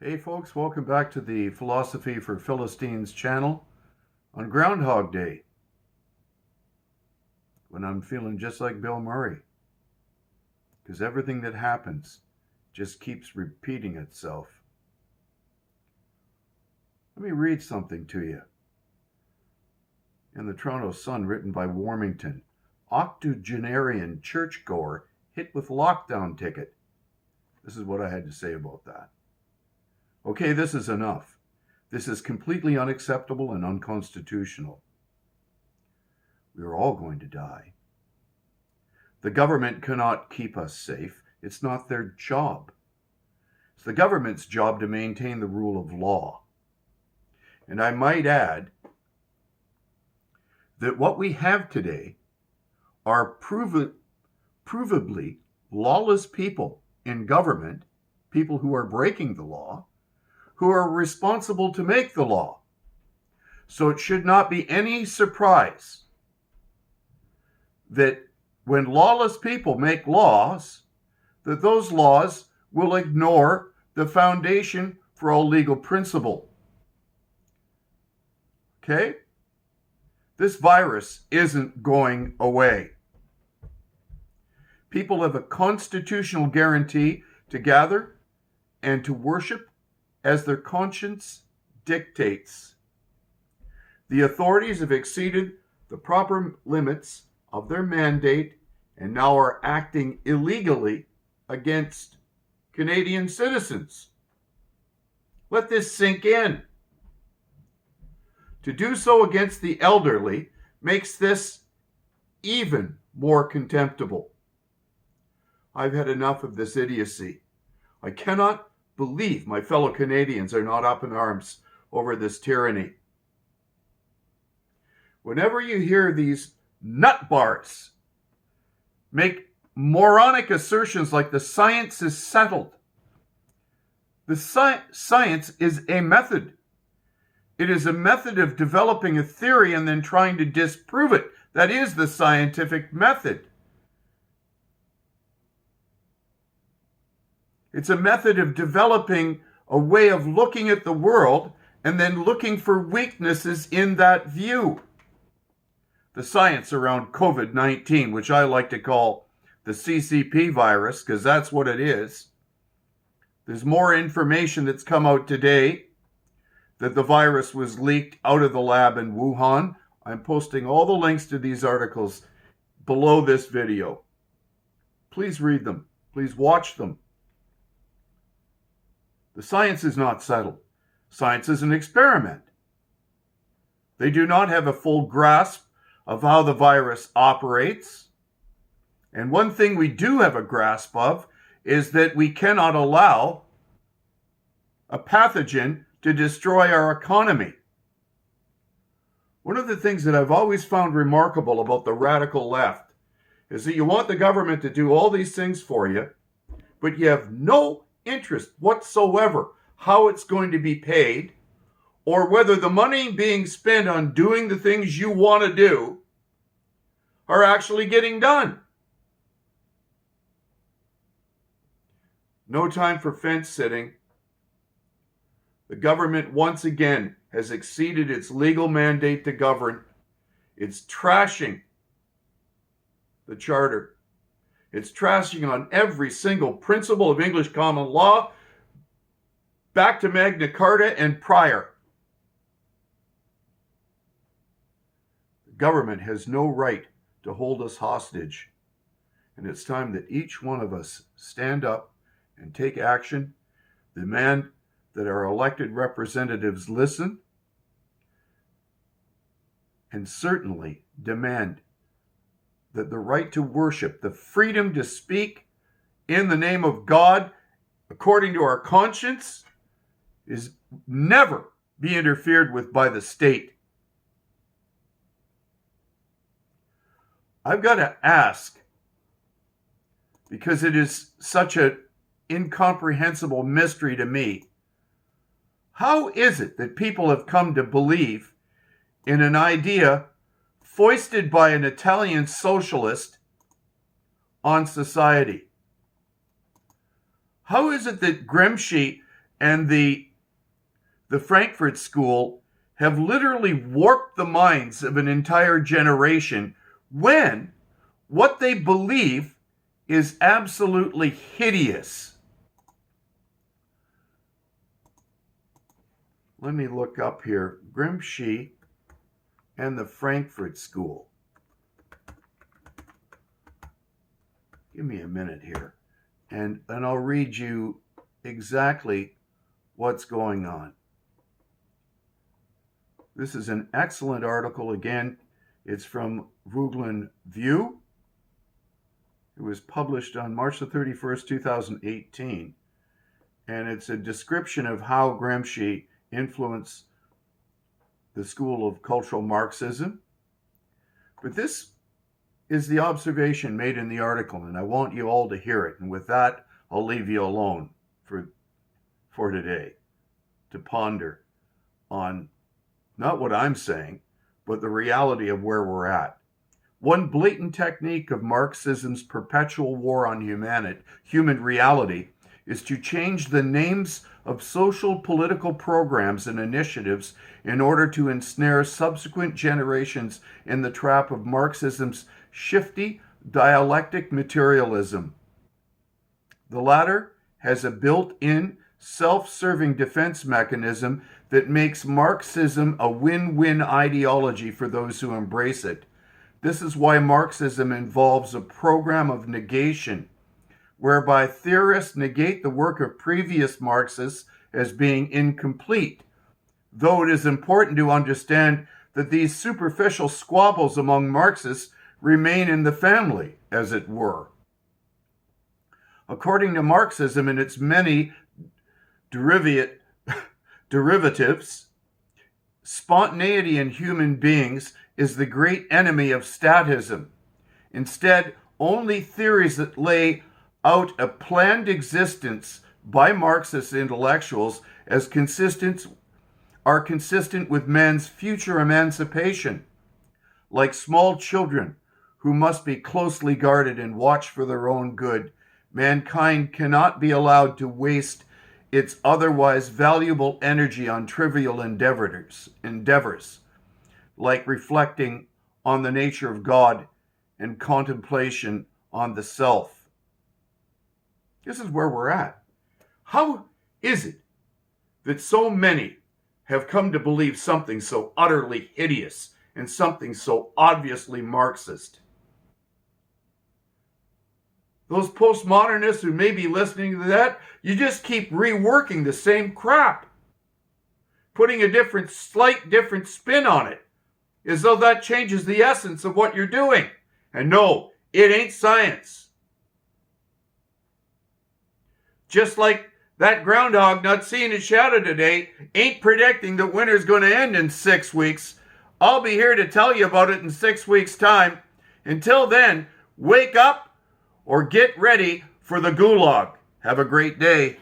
Hey folks, welcome back to the Philosophy for Philistines channel on Groundhog Day, when I'm feeling just like Bill Murray, because everything that happens just keeps repeating itself. Let me read something to you. In the Toronto Sun, written by Warmington, octogenarian churchgoer hit with lockdown ticket. This is what I had to say about that. Okay, this is enough. This is completely unacceptable and unconstitutional. We are all going to die. The government cannot keep us safe. It's not their job. It's the government's job to maintain the rule of law. And I might add that what we have today are provably lawless people in government, people who are breaking the law, who are responsible to make the law. So it should not be any surprise that when lawless people make laws, that those laws will ignore the foundation for all legal principle. Okay? This virus isn't going away. People have a constitutional guarantee to gather and to worship as their conscience dictates. The authorities have exceeded the proper limits of their mandate and now are acting illegally against Canadian citizens. Let this sink in. To do so against the elderly makes this even more contemptible. I've had enough of this idiocy. I cannot believe my fellow Canadians are not up in arms over this tyranny. Whenever you hear these nutbars make moronic assertions like the science is settled, the science is a method. It is a method of developing a theory and then trying to disprove it. That is the scientific method. It's a method of developing a way of looking at the world and then looking for weaknesses in that view. The science around COVID-19, which I like to call the CCP virus, because that's what it is. There's more information that's come out today that the virus was leaked out of the lab in Wuhan. I'm posting all the links to these articles below this video. Please read them. Please watch them. The science is not settled. Science is an experiment. They do not have a full grasp of how the virus operates. And one thing we do have a grasp of is that we cannot allow a pathogen to destroy our economy. One of the things that I've always found remarkable about the radical left is that you want the government to do all these things for you, but you have no interest whatsoever how it's going to be paid or whether the money being spent on doing the things you want to do are actually getting done. No time for fence sitting. The government once again has exceeded its legal mandate to govern. It's trashing the charter. It's trashing on every single principle of English common law, back to Magna Carta and prior. The government has no right to hold us hostage, and it's time that each one of us stand up and take action, demand that our elected representatives listen, and certainly demand that the right to worship, the freedom to speak in the name of God according to our conscience, is never be interfered with by the state. I've got to ask, because it is such an incomprehensible mystery to me, how is it that people have come to believe in an idea foisted by an Italian socialist on society? How is it that Gramsci and the Frankfurt School have literally warped the minds of an entire generation when what they believe is absolutely hideous. Let me look up here. Gramsci and the Frankfurt School. Give me a minute here, and I'll read you exactly what's going on. This is an excellent article. Again, it's from Vogelen View. It was published on March the 31st, 2018. And it's a description of how Gramsci influenced the school of cultural Marxism. But this is the observation made in the article, and I want you all to hear it. And with that, I'll leave you alone for today to ponder on not what I'm saying, but the reality of where we're at. One blatant technique of Marxism's perpetual war on human reality is to change the names of social political programs and initiatives in order to ensnare subsequent generations in the trap of Marxism's shifty dialectic materialism. The latter has a built-in self-serving defense mechanism that makes Marxism a win-win ideology for those who embrace it. This is why Marxism involves a program of negation, whereby theorists negate the work of previous Marxists as being incomplete, though it is important to understand that these superficial squabbles among Marxists remain in the family, as it were. According to Marxism and its many derivatives, spontaneity in human beings is the great enemy of statism. Instead, only theories that lay out a planned existence by Marxist intellectuals as are consistent with man's future emancipation. Like small children who must be closely guarded and watched for their own good, mankind cannot be allowed to waste its otherwise valuable energy on trivial endeavors, like reflecting on the nature of God and contemplation on the self. This is where we're at. How is it that so many have come to believe something so utterly hideous and something so obviously Marxist? Those postmodernists who may be listening to that, you just keep reworking the same crap, putting a slight different spin on it, as though that changes the essence of what you're doing. And no, it ain't science. Just like that groundhog not seeing his shadow today ain't predicting that winter's going to end in 6 weeks. I'll be here to tell you about it in 6 weeks' time. Until then, wake up or get ready for the Gulag. Have a great day.